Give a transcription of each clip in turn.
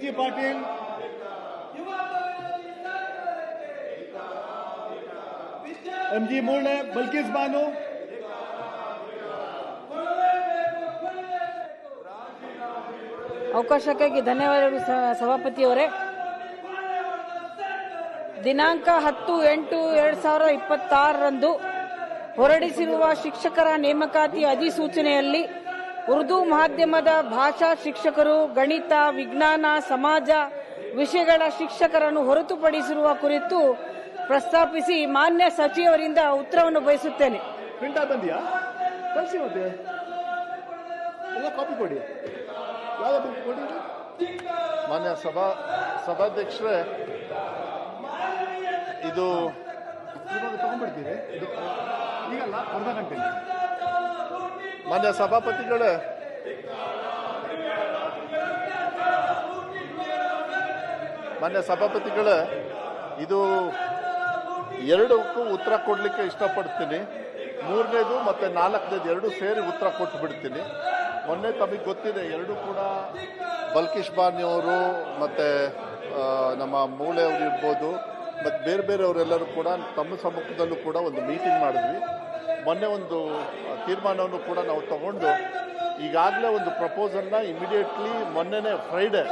G Patil, M G ಮೂಳೆ, ಬಲ್ಕೀಸ್ ಬಾನು, ಅವಕಾಶಕ್ಕಾಗಿ ಧನ್ಯವಾದಗಳು ಸಭಾಪತಿಯವರೇ. ದಿನಾಂಕ 10/8/2026 ಹೊರಡಿಸಿರುವ ಶಿಕ್ಷಕರ ನೇಮಕಾತಿ ಅಧಿಸೂಚನೆಯಲ್ಲಿ ಉರ್ದು ಮಾಧ್ಯಮದ ಭಾಷಾ ಶಿಕ್ಷಕರು, ಗಣಿತ, ವಿಜ್ಞಾನ, ಸಮಾಜ ವಿಷಯಗಳ ಶಿಕ್ಷಕರನ್ನು ಹೊರತುಪಡಿಸಿರುವ ಕುರಿತು ಪ್ರಸ್ತಾಪಿಸಿ ಮಾನ್ಯ ಸಚಿವರಿಂದ ಉತ್ತರವನ್ನು ಬಯಸುತ್ತೇನೆ. ಮಾನ್ಯ ಸಭಾಧ್ಯಕ್ಷರೇ, ಇದು ತಗೊಂಡ್ಬಿಡ್ತೀವಿ, ಈಗಲ್ಲ ಅರ್ಧ ಗಂಟೆ. ಮಾನ್ಯ ಸಭಾಪತಿಗಳೇ, ಇದು ಎರಡಕ್ಕೂ ಉತ್ತರ ಕೊಡ್ಲಿಕ್ಕೆ ಇಷ್ಟಪಡ್ತೀನಿ. ಮೂರನೇದು ಮತ್ತೆ ನಾಲ್ಕನೇದು ಎರಡು ಸೇರಿ ಉತ್ತರ ಕೊಟ್ಟು ಬಿಡ್ತೀನಿ. ಮೊನ್ನೆ ತಮಗೆ ಗೊತ್ತಿದೆ, ಎರಡು ಕೂಡ ಬಲ್ಕೀಶ್ ಬಾನಿಯವರು ಮತ್ತೆ ನಮ್ಮ ಮೂಳೆ ಅವರು ಇರ್ಬೋದು, ಮತ್ತು ಬೇರೆ ಬೇರೆಯವರೆಲ್ಲರೂ ಕೂಡ ತಮ್ಮ ಸಮ್ಮುಖದಲ್ಲೂ ಕೂಡ ಒಂದು ಮೀಟಿಂಗ್ ಮಾಡಿದ್ವಿ. ಮೊನ್ನೆ ಒಂದು ತೀರ್ಮಾನವನ್ನು ಕೂಡ ನಾವು ತಗೊಂಡು ಈಗಾಗಲೇ ಒಂದು ಪ್ರಪೋಸಲ್ನ ಇಮಿಡಿಯೇಟ್ಲಿ ಮೊನ್ನೆನೇ ಫ್ರೈಡೆ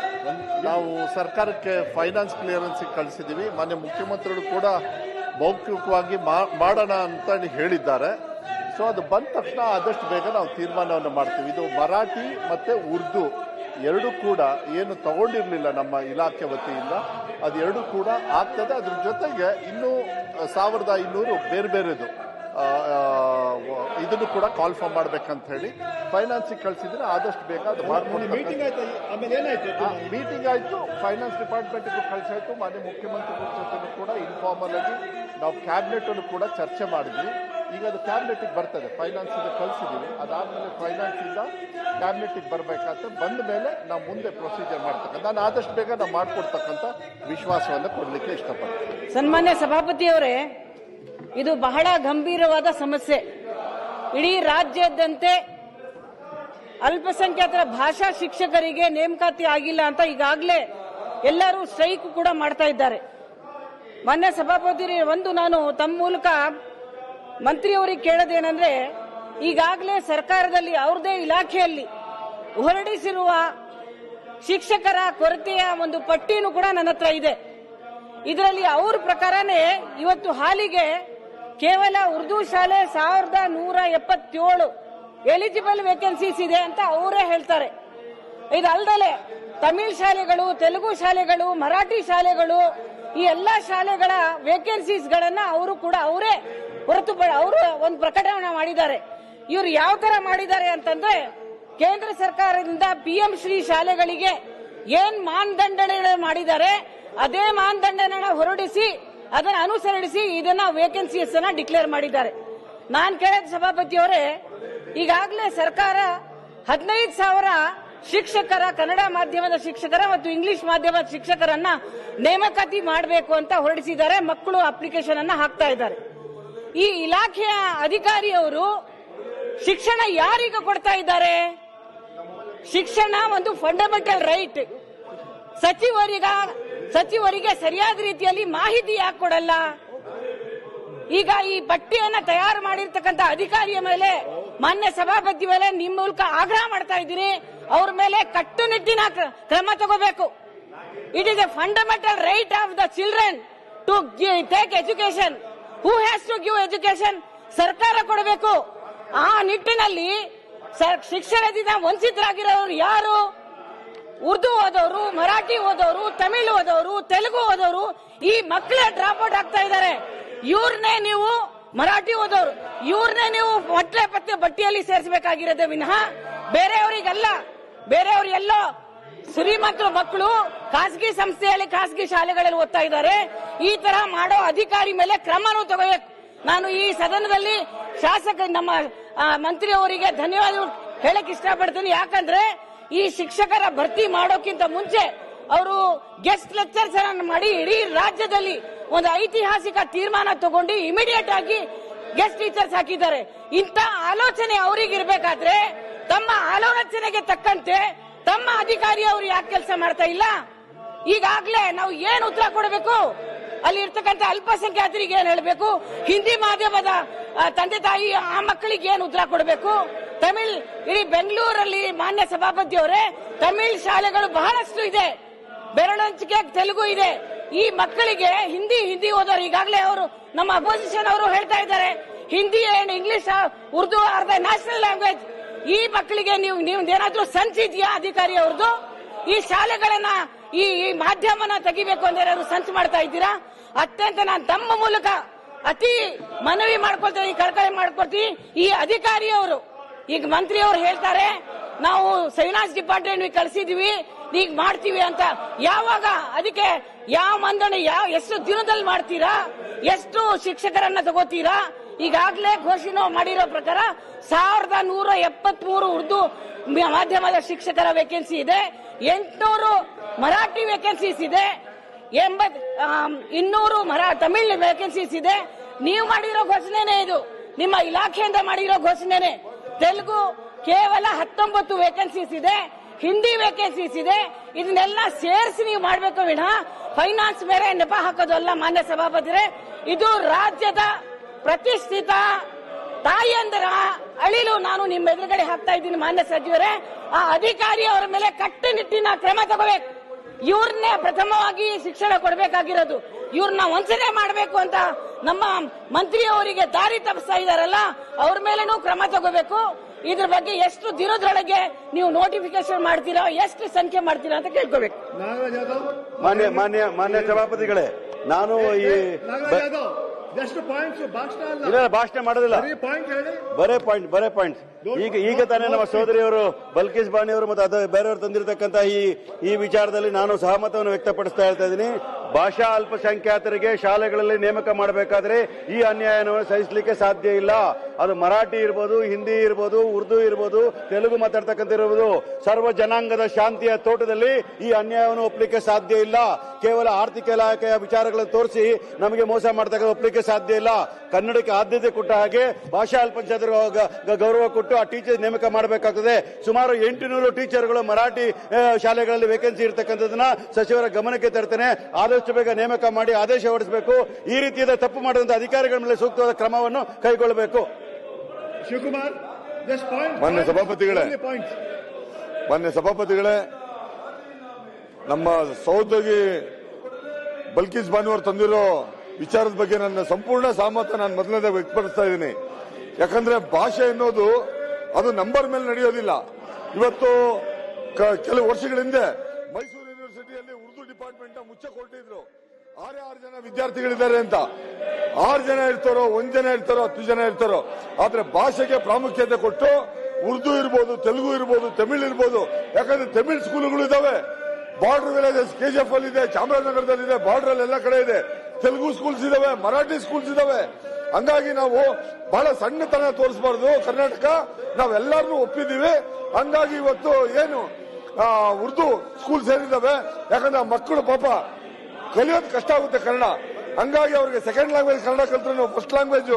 ನಾವು ಸರ್ಕಾರಕ್ಕೆ ಫೈನಾನ್ಸ್ ಕ್ಲಿಯರೆನ್ಸಿಗೆ ಕಳಿಸಿದ್ದೀವಿ. ಮಾನ್ಯ ಮುಖ್ಯಮಂತ್ರಿಗಳು ಕೂಡ ಮೌಖಿಕವಾಗಿ ಮಾಡೋಣ ಅಂತ ಹೇಳಿದ್ದಾರೆ. ಸೊ ಅದು ಬಂದ ತಕ್ಷಣ ಆದಷ್ಟು ಬೇಗ ನಾವು ತೀರ್ಮಾನವನ್ನು ಮಾಡ್ತೀವಿ. ಇದು ಮರಾಠಿ ಮತ್ತು ಉರ್ದು ಎರಡೂ ಕೂಡ ಏನು ತಗೊಂಡಿರಲಿಲ್ಲ ನಮ್ಮ ಇಲಾಖೆ ವತಿಯಿಂದ, ಅದು ಎರಡೂ ಕೂಡ ಆಗ್ತದೆ. ಅದ್ರ ಜೊತೆಗೆ ಇನ್ನೂ 1500 ಬೇರೆ ಬೇರೆದು ಇದನ್ನು ಕೂಡ ಕಾಲ್ ಫಾರ್ಮ್ ಮಾಡ್ಬೇಕಂತ ಹೇಳಿ ಫೈನಾನ್ಸಿಗೆ ಕಳಿಸಿದ್ರೆ ಆದಷ್ಟು ಬೇಗ ಅದು ಮಾಡ್ಕೊಂಡು. ಮೀಟಿಂಗ್ ಆಯ್ತು, ಫೈನಾನ್ಸ್ ಡಿಪಾರ್ಟ್ಮೆಂಟ್ಗೂ ಕಳಿಸಾಯ್ತು. ಮಾನ್ಯ ಮುಖ್ಯಮಂತ್ರಿಗಳ ಜೊತೆ ಕೂಡ ಇನ್ಫಾರ್ಮಲ್ ಆಗಿ ನಾವು ಕ್ಯಾಬಿನೆಟ್ ಅನ್ನು ಕೂಡ ಚರ್ಚೆ ಮಾಡಿದ್ವಿ. ಈಗ ಅದು ಕ್ಯಾಬಿನೆಟ್ಗೆ ಬರ್ತದೆ, ಫೈನಾನ್ಸ್ ಇಂದ ಕಳಿಸಿದೀವಿ. ಅದಾದ್ಮೇಲೆ ಫೈನಾನ್ಸ್ ಇಂದ ಕ್ಯಾಬಿನೆಟ್ಗೆ ಬರಬೇಕಾದ್ರೆ ಬಂದ ಮೇಲೆ ನಾವು ಮುಂದೆ ಪ್ರೊಸೀಜರ್ ಮಾಡ್ತಕ್ಕಂಥ, ನಾನು ಆದಷ್ಟು ಬೇಗ ನಾವು ಮಾಡ್ಕೊಡ್ತಕ್ಕಂಥ ವಿಶ್ವಾಸವನ್ನು ಕೊಡಲಿಕ್ಕೆ ಇಷ್ಟಪಡ್ತೀನಿ. ಸನ್ಮಾನ್ಯ ಸಭಾಪತಿಯವರೇ, ಇದು ಬಹಳ ಗಂಭೀರವಾದ ಸಮಸ್ಯೆ. ಇಡೀ ರಾಜ್ಯಾದ್ಯಂತ ಅಲ್ಪಸಂಖ್ಯಾತರ ಭಾಷಾ ಶಿಕ್ಷಕರಿಗೆ ನೇಮಕಾತಿ ಆಗಿಲ್ಲ ಅಂತ ಈಗಾಗಲೇ ಎಲ್ಲರೂ ಸ್ಟ್ರೈಕ್ ಕೂಡ ಮಾಡ್ತಾ ಇದ್ದಾರೆ. ಮಾನ್ಯ ಸಭಾಪತಿ, ನಾನು ತಮ್ಮ ಮೂಲಕ ಮಂತ್ರಿಯವರಿಗೆ ಕೇಳೋದೇನೆಂದ್ರೆ, ಈಗಾಗಲೇ ಸರ್ಕಾರದಲ್ಲಿ ಅವ್ರದೇ ಇಲಾಖೆಯಲ್ಲಿ ಹೊರಡಿಸಿರುವ ಶಿಕ್ಷಕರ ಕೊರತೆಯ ಒಂದು ಪಟ್ಟಿನೂ ಕೂಡ ನನ್ನ ಹತ್ರ ಇದೆ. ಇದರಲ್ಲಿ ಅವ್ರ ಪ್ರಕಾರನೇ ಇವತ್ತು ಹಾಲಿಗೆ ಕೇವಲ ಉರ್ದು ಶಾಲೆ 1177 ಎಲಿಜಿಬಲ್ ವೇಕೆನ್ಸೀಸ್ ಇದೆ ಅಂತ ಅವರೇ ಹೇಳ್ತಾರೆ. ಇದಲ್ಲದೆ ತಮಿಳ್ ಶಾಲೆಗಳು, ತೆಲುಗು ಶಾಲೆಗಳು, ಮರಾಠಿ ಶಾಲೆಗಳು, ಈ ಎಲ್ಲಾ ಶಾಲೆಗಳ ವೇಕೆನ್ಸೀಸ್ ಗಳನ್ನ ಅವರು ಕೂಡ ಅವರೇ ಅವರು ಒಂದು ಪ್ರಕಟಣೆ ಮಾಡಿದ್ದಾರೆ. ಇವರು ಯಾವ ತರ ಮಾಡಿದ್ದಾರೆ ಅಂತಂದ್ರೆ, ಕೇಂದ್ರ ಸರ್ಕಾರದಿಂದ PM ಶ್ರೀ ಶಾಲೆಗಳಿಗೆ ಏನ್ ಮಾನದಂಡಗಳು ಮಾಡಿದ್ದಾರೆ ಅದೇ ಮಾನದಂಡನ ಹೊರಡಿಸಿ ಅದನ್ನು ಅನುಸರಿಸಿ ಇದನ್ನ ವೇಕೆನ್ಸೀಸ್ ಅನ್ನ ಡಿಕ್ಲೇರ್ ಮಾಡಿದ್ದಾರೆ. ನಾನು ಕೇಳಿದ ಸಭಾಪತಿಯವರೇ, ಈಗಾಗಲೇ ಸರ್ಕಾರ 15,000 ಶಿಕ್ಷಕರ, ಕನ್ನಡ ಮಾಧ್ಯಮದ ಶಿಕ್ಷಕರ ಮತ್ತು ಇಂಗ್ಲಿಷ್ ಮಾಧ್ಯಮದ ಶಿಕ್ಷಕರನ್ನ ನೇಮಕಾತಿ ಮಾಡಬೇಕು ಅಂತ ಹೊರಡಿಸಿದ್ದಾರೆ. ಮಕ್ಕಳು ಅಪ್ಲಿಕೇಶನ್ ಅನ್ನ ಹಾಕ್ತಾ ಇದ್ದಾರೆ. ಈ ಇಲಾಖೆಯ ಅಧಿಕಾರಿಯವರು ಶಿಕ್ಷಣ ಯಾರೀಗ ಕೊಡ್ತಾ ಇದ್ದಾರೆ? ಶಿಕ್ಷಣ ಒಂದು ಫಂಡಮೆಂಟಲ್ ರೈಟ್. ಸಚಿವರಿಗೆ ಸರಿಯಾದ ರೀತಿಯಲ್ಲಿ ಮಾಹಿತಿ ಯಾಕೆ ಕೊಡಲ್ಲ? ಈಗ ಈ ಪಟ್ಟಿಯನ್ನ ತಯಾರು ಮಾಡಿರ್ತಕ್ಕಂಥ ಅಧಿಕಾರಿಯ ಮೇಲೆ ಮಾನ್ಯ ಸಭಾಪತಿ ಮೇಲೆ ನಿಮ್ಮ ಮೂಲಕ ಆಗ್ರಹ ಮಾಡ್ತಾ ಇದ್ದೀನಿ, ಅವ್ರ ಮೇಲೆ ಕಟ್ಟುನಿಟ್ಟಿನ ಕ್ರಮ ತಗೋಬೇಕು. It is a fundamental right of the children to take education. Who has to give education? ಸರ್ಕಾರ ಕೊಡಬೇಕು. ಆ ನಿಟ್ಟಿನಲ್ಲಿ ಶಿಕ್ಷಣದಿಂದ ವಂಚಿತರಾಗಿರೋರು ಯಾರು? ಉರ್ದು ಓದೋರು, ಮರಾಠಿ ಓದೋರು, ತಮಿಳು ಓದೋರು, ತೆಲುಗು ಓದೋರು, ಈ ಮಕ್ಕಳೇ ಡ್ರಾಪ್ ಔಟ್ ಆಗ್ತಾ ಇದ್ದಾರೆ. ಇವ್ರನ್ನೇ ನೀವು ಮರಾಠಿ ಓದೋರು ಇವ್ರನ್ನೇ ನೀವು ಹೊಟ್ಟೆ ಪತ್ತೆ ಬಟ್ಟಿಯಲ್ಲಿ ಸೇರಿಸಬೇಕಾಗಿರೋದೇ ವಿನಃ ಬೇರೆಯವರಿಗಲ್ಲ. ಬೇರೆಯವರೆಲ್ಲೋ ಶ್ರೀಮಂತರ ಮಕ್ಕಳು ಖಾಸಗಿ ಸಂಸ್ಥೆಯಲ್ಲಿ, ಖಾಸಗಿ ಶಾಲೆಗಳಲ್ಲಿ ಓದ್ತಾ ಇದ್ದಾರೆ. ಈ ತರ ಮಾಡೋ ಅಧಿಕಾರಿ ಮೇಲೆ ಕ್ರಮನೂ ತಗೋಬೇಕು. ನಾನು ಈ ಸದನದಲ್ಲಿ ನಮ್ಮ ಮಂತ್ರಿ ಅವರಿಗೆ ಧನ್ಯವಾದ ಹೇಳಕ್ ಇಷ್ಟಪಡ್ತೀನಿ. ಯಾಕಂದ್ರೆ ಈ ಶಿಕ್ಷಕರ ಭರ್ತಿ ಮಾಡೋಕ್ಕಿಂತ ಮುಂಚೆ ಅವರು ಗೆಸ್ಟ್ ಲೆಕ್ಚರ್ಸ್ ಅನ್ನು ಮಾಡಿ ಇಡೀ ರಾಜ್ಯದಲ್ಲಿ ಒಂದು ಐತಿಹಾಸಿಕ ತೀರ್ಮಾನ ತಗೊಂಡು ಇಮಿಡಿಯೇಟ್ ಆಗಿ ಗೆಸ್ಟ್ ಟೀಚರ್ಸ್ ಹಾಕಿದ್ದಾರೆ. ಇಂಥ ಆಲೋಚನೆ ಅವರಿಗಿರ್ಬೇಕಾದ್ರೆ ತಮ್ಮ ಆಲೋಚನೆಗೆ ತಕ್ಕಂತೆ ತಮ್ಮ ಅಧಿಕಾರಿ ಅವರು ಯಾಕೆ ಕೆಲಸ ಮಾಡ್ತಾ ಇಲ್ಲ? ಈಗಾಗಲೇ ನಾವು ಏನು ಉತ್ತರ ಕೊಡಬೇಕು? ಅಲ್ಲಿ ಇರ್ತಕ್ಕಂಥ ಅಲ್ಪಸಂಖ್ಯಾತರಿಗೆ ಏನ್ ಹೇಳಬೇಕು? ಹಿಂದಿ ಮಾಧ್ಯಮದ ತಂದೆ ತಾಯಿ ಆ ಮಕ್ಕಳಿಗೆ ಏನು ಉತ್ತರ ಕೊಡಬೇಕು? ತಮಿಳ್ ಇಡೀ ಬೆಂಗಳೂರಲ್ಲಿ ಮಾನ್ಯ ಸಭಾಪತಿ ಅವರೇ, ತಮಿಳ್ ಶಾಲೆಗಳು ಬಹಳಷ್ಟು ಇದೆ, ಬೆರಳಂಚಿಕೆ ತೆಲುಗು ಇದೆ. ಈ ಮಕ್ಕಳಿಗೆ ಹಿಂದಿ ಓದೋರು ಈಗಾಗಲೇ ಅವರು ನಮ್ಮ ಅಪೋಸಿಷನ್ ಅವರು ಹೇಳ್ತಾ ಇದ್ದಾರೆ, Hindi and English Urdu are the national language. ಈ ಮಕ್ಕಳಿಗೆ ನೀವು ಏನಾದ್ರೂ ಸಂಚ್ ಇದೆಯಾ ಅಧಿಕಾರಿ ಅವ್ರದ್ದು? ಈ ಶಾಲೆಗಳನ್ನ ಈ ಮಾಧ್ಯಮನ ತೆಗಿಬೇಕು ಅಂದ್ರೆ ಅವರು ಸಂಚು ಮಾಡ್ತಾ ಇದ್ದೀರಾ? ಅತ್ಯಂತ ನಾನು ತಮ್ಮ ಮೂಲಕ ಅತಿ ಮನವಿ ಮಾಡ್ಕೊಳ್ತೀನಿ, ಕಳಕಳಿ ಮಾಡ್ಕೊಳ್ತೀನಿ. ಈ ಅಧಿಕಾರಿಯವರು ಈಗ ಮಂತ್ರಿ ಅವರು ಹೇಳ್ತಾರೆ ನಾವು ಫೈನಾನ್ಸ್ ಡಿಪಾರ್ಟ್ಮೆಂಟ್ ಕಳಿಸಿದೀವಿ, ಈಗ ಮಾಡ್ತೀವಿ ಅಂತ. ಯಾವಾಗ ಅದಕ್ಕೆ ಯಾವ ಮಂಡನೆ ಎಷ್ಟು ದಿನದಲ್ಲಿ ಮಾಡ್ತೀರಾ? ಎಷ್ಟು ಶಿಕ್ಷಕರನ್ನ ತಗೋತೀರಾ? ಈಗಾಗಲೇ ಘೋಷಣೆ ಮಾಡಿರೋ ಪ್ರಕಾರ 1173 ಉರ್ದು ಮಾಧ್ಯಮದ ಶಿಕ್ಷಕರ ವೇಕೆನ್ಸಿ ಇದೆ, 800 ಮರಾಠಿ ವೇಕೆನ್ಸೀಸ್ ಇದೆ, 200 ತಮಿಳ್ ವೇಕೆನ್ಸೀಸ್ ಇದೆ. ನೀವು ಮಾಡಿರೋ ಘೋಷಣೆನೇ ಇದು, ನಿಮ್ಮ ಇಲಾಖೆಯಿಂದ ಮಾಡಿರೋ ಘೋಷಣೆನೆ. ತೆಲುಗು ಕೇವಲ 19 ವೇಕೆನ್ಸೀಸ್ ಇದೆ, ಹಿಂದಿ ವೇಕೆನ್ಸೀಸ್ ಇದೆ. ಇದನ್ನೆಲ್ಲ ಸೇರಿಸಿ ನೀವು ಮಾಡಬೇಕು ವಿನಃ ಫೈನಾನ್ಸ್ ಮೇಲೆ ನೆಪ ಹಾಕೋದಲ್ಲ. ಮಾನ್ಯ ಸಭಾಪತಿರೇ, ಇದು ರಾಜ್ಯದ ಪ್ರತಿಷ್ಠಿತ ತಾಯಿಯಂದರ ಅಳಿಲು ನಾನು ನಿಮ್ಮ ಎದುರುಗಡೆ ಹಾಕ್ತಾ ಇದ್ದೀನಿ. ಮಾನ್ಯ ಸಚಿವರೇ, ಆ ಅಧಿಕಾರಿ ಅವರ ಮೇಲೆ ಕಟ್ಟುನಿಟ್ಟಿನ ಕ್ರಮ ತಗೋಬೇಕು. ಇವ್ರನ್ನೇ ಪ್ರಥಮವಾಗಿ ಶಿಕ್ಷಣ ಕೊಡಬೇಕಾಗಿರೋದು. ಇವ್ರನ್ನ ವಂಚನೆ ಮಾಡಬೇಕು ಅಂತ ನಮ್ಮ ಮಂತ್ರಿ ಅವರಿಗೆ ದಾರಿ ತಪ್ಪಿಸ್ತಾ ಇದಾರಲ್ಲ, ಅವ್ರ ಮೇಲೇನೂ ಕ್ರಮ ತಗೋಬೇಕು. ಇದ್ರ ಬಗ್ಗೆ ಎಷ್ಟು ದಿನದೊಳಗೆ ನೀವು ನೋಟಿಫಿಕೇಶನ್ ಮಾಡ್ತೀರಾ, ಎಷ್ಟು ಸಂಖ್ಯೆ ಮಾಡ್ತೀರಾ ಅಂತ ಕೇಳ್ಕೋಬೇಕು. ಮಾನ್ಯ ಸಭಾಪತಿಗಳೇ, ನಾನು ಈ ಭಾಷಣ ಮಾಡೋದಿಲ್ಲ, ಬರೇ ಪಾಯಿಂಟ್. ಈಗ ತಾನೇ ನಮ್ಮ ಸೋದರಿಯವರು ಬಲ್ಕೀಸ್ ಬಾನಿ ಅವರು ಮತ್ತು ಬೇರೆಯವರು ತಂದಿರತಕ್ಕಂತ ಈ ವಿಚಾರದಲ್ಲಿ ನಾನು ಸಹಮತವನ್ನು ವ್ಯಕ್ತಪಡಿಸ್ತಾ ಹೇಳ್ತಾ ಇದ್ದೀನಿ. ಭಾಷಾ ಅಲ್ಪಸಂಖ್ಯಾತರಿಗೆ ಶಾಲೆಗಳಲ್ಲಿ ನೇಮಕ ಮಾಡಬೇಕಾದ್ರೆ ಈ ಅನ್ಯಾಯವನ್ನು ಸಹಿಸಲಿಕ್ಕೆ ಸಾಧ್ಯ ಇಲ್ಲ. ಅದು ಮರಾಠಿ ಇರ್ಬೋದು, ಹಿಂದಿ ಇರ್ಬೋದು, ಉರ್ದು ಇರ್ಬೋದು, ತೆಲುಗು ಮಾತಾಡ್ತಕ್ಕಂಥ ಇರ್ಬೋದು. ಸರ್ವ ಜನಾಂಗದ ಶಾಂತಿಯ ತೋಟದಲ್ಲಿ ಈ ಅನ್ಯಾಯವನ್ನು ಒಪ್ಪಲಿಕ್ಕೆ ಸಾಧ್ಯ ಇಲ್ಲ. ಕೇವಲ ಆರ್ಥಿಕ ಇಲಾಖೆಯ ವಿಚಾರಗಳನ್ನು ತೋರಿಸಿ ನಮಗೆ ಮೋಸ ಮಾಡ್ತಕ್ಕಂಥ ಒಪ್ಪಲಿಕ್ಕೆ ಸಾಧ್ಯ ಇಲ್ಲ. ಕನ್ನಡಕ್ಕೆ ಆದ್ಯತೆ ಕೊಟ್ಟ ಹಾಗೆ ಭಾಷಾ ಅಲ್ಪಸಂಖ್ಯಾತರಿಗೆ ಗೌರವ ಕೊಟ್ಟು ಆ ಟೀಚರ್ ನೇಮಕ ಮಾಡಬೇಕಾಗ್ತದೆ. ಸುಮಾರು 800 ಟೀಚರ್ಗಳು ಮರಾಠಿ ಶಾಲೆಗಳಲ್ಲಿ ವೇಕೆನ್ಸಿ ಇರತಕ್ಕಂಥದನ್ನ ಸಚಿವರ ಗಮನಕ್ಕೆ ತರ್ತೇನೆ. ಆದಷ್ಟು ಬೇಗ ನೇಮಕ ಮಾಡಿ ಆದೇಶ ಹೊರಡಿಸಬೇಕು. ಈ ರೀತಿಯಾದ ತಪ್ಪು ಮಾಡಿದಂತಹ ಅಧಿಕಾರಿಗಳ ಮೇಲೆ ಸೂಕ್ತವಾದ ಕ್ರಮವನ್ನು ಕೈಗೊಳ್ಳಬೇಕು. ಶಿವಕುಮಾರ್, ಮಾನ್ಯ ಸಭಾಪತಿಗಳೇ, ನಮ್ಮ ಸಹೋದರಿ ಬಲ್ಕೀಸ್ ಬಾನುವರು ತಂದಿರೋ ವಿಚಾರದ ಬಗ್ಗೆ ನನ್ನ ಸಂಪೂರ್ಣ ಸಹಮತ ನಾನು ಮೊದಲನೇದಾಗಿ ವ್ಯಕ್ತಪಡಿಸ್ತಾ ಇದ್ದೀನಿ. ಯಾಕಂದ್ರೆ ಭಾಷೆ ಎನ್ನುವುದು ಅದು ನಂಬರ್ ಮೇಲೆ ನಡೆಯೋದಿಲ್ಲ. ಇವತ್ತು ಕೆಲವು ವರ್ಷಗಳ ಹಿಂದೆ ಮೈಸೂರು ಯೂನಿವರ್ಸಿಟಿಯಲ್ಲಿ ಉರ್ದು ಡಿಪಾರ್ಟ್ಮೆಂಟ್ ಮುಚ್ಚಕ್ಕೆ ಹೊರಟಿದ್ರು. 6 ಜನ ವಿದ್ಯಾರ್ಥಿಗಳಿದ್ದಾರೆ ಅಂತ. 6 ಜನ ಇರ್ತಾರೋ, 1 ಜನ ಇರ್ತಾರೋ, 10 ಜನ ಇರ್ತಾರೋ, ಆದ್ರೆ ಭಾಷೆಗೆ ಪ್ರಾಮುಖ್ಯತೆ ಕೊಟ್ಟು ಉರ್ದು ಇರ್ಬೋದು, ತೆಲುಗು ಇರ್ಬೋದು, ತಮಿಳ್ ಇರ್ಬೋದು. ಯಾಕಂದ್ರೆ ತಮಿಳ್ ಸ್ಕೂಲ್ಗಳು ಇದಾವೆ, ಬಾರ್ಡರ್ ವಿಲೇಜಸ್ KGF ಅಲ್ಲಿ ಇದೆ, ಚಾಮರಾಜನಗರದಲ್ಲಿ ಇದೆ, ಬಾರ್ಡರ್ ಅಲ್ಲಿ ಎಲ್ಲ ಕಡೆ ಇದೆ. ತೆಲುಗು ಸ್ಕೂಲ್ಸ್ ಇದಾವೆ, ಮರಾಠಿ ಸ್ಕೂಲ್ಸ್ ಇದಾವೆ. ಹಂಗಾಗಿ ನಾವು ಬಹಳ ಸಣ್ಣತನ ತೋರಿಸಬಾರ್ದು. ಕರ್ನಾಟಕ ನಾವೆಲ್ಲರನ್ನೂ ಒಪ್ಪಿದ್ದೀವಿ. ಹಂಗಾಗಿ ಇವತ್ತು ಏನು ಉರ್ದು ಸ್ಕೂಲ್ ಸೇರಿದ್ದಾವೆ, ಯಾಕಂದ್ರೆ ಮಕ್ಕಳು ಪಾಪ ಕಲಿಯೋದು ಕಷ್ಟ ಆಗುತ್ತೆ ಕನ್ನಡ. ಹಂಗಾಗಿ ಅವ್ರಿಗೆ ಸೆಕೆಂಡ್ ಲ್ಯಾಂಗ್ವೇಜ್ ಕನ್ನಡ ಕಲ್ತ್ರು ಫಸ್ಟ್ ಲ್ಯಾಂಗ್ವೇಜ್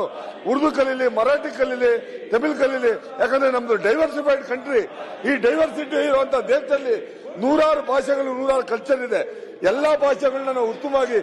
ಉರ್ದು ಕಲೀಲಿ, ಮರಾಠಿ ಕಲೀಲಿ, ತಮಿಳ್ ಕಲೀಲಿ. ಯಾಕಂದ್ರೆ ನಮ್ದು ಡೈವರ್ಸಿಫೈಡ್ ಕಂಟ್ರಿ. ಈ ಡೈವರ್ಸಿಟಿ ಇರುವಂತಹ ದೇಶದಲ್ಲಿ 100 ಭಾಷೆಗಳು, 100 ಕಲ್ಚರ್ ಇದೆ. ಎಲ್ಲಾ ಭಾಷೆಗಳನ್ನ ನಾವು ಉತ್ತಮವಾಗಿ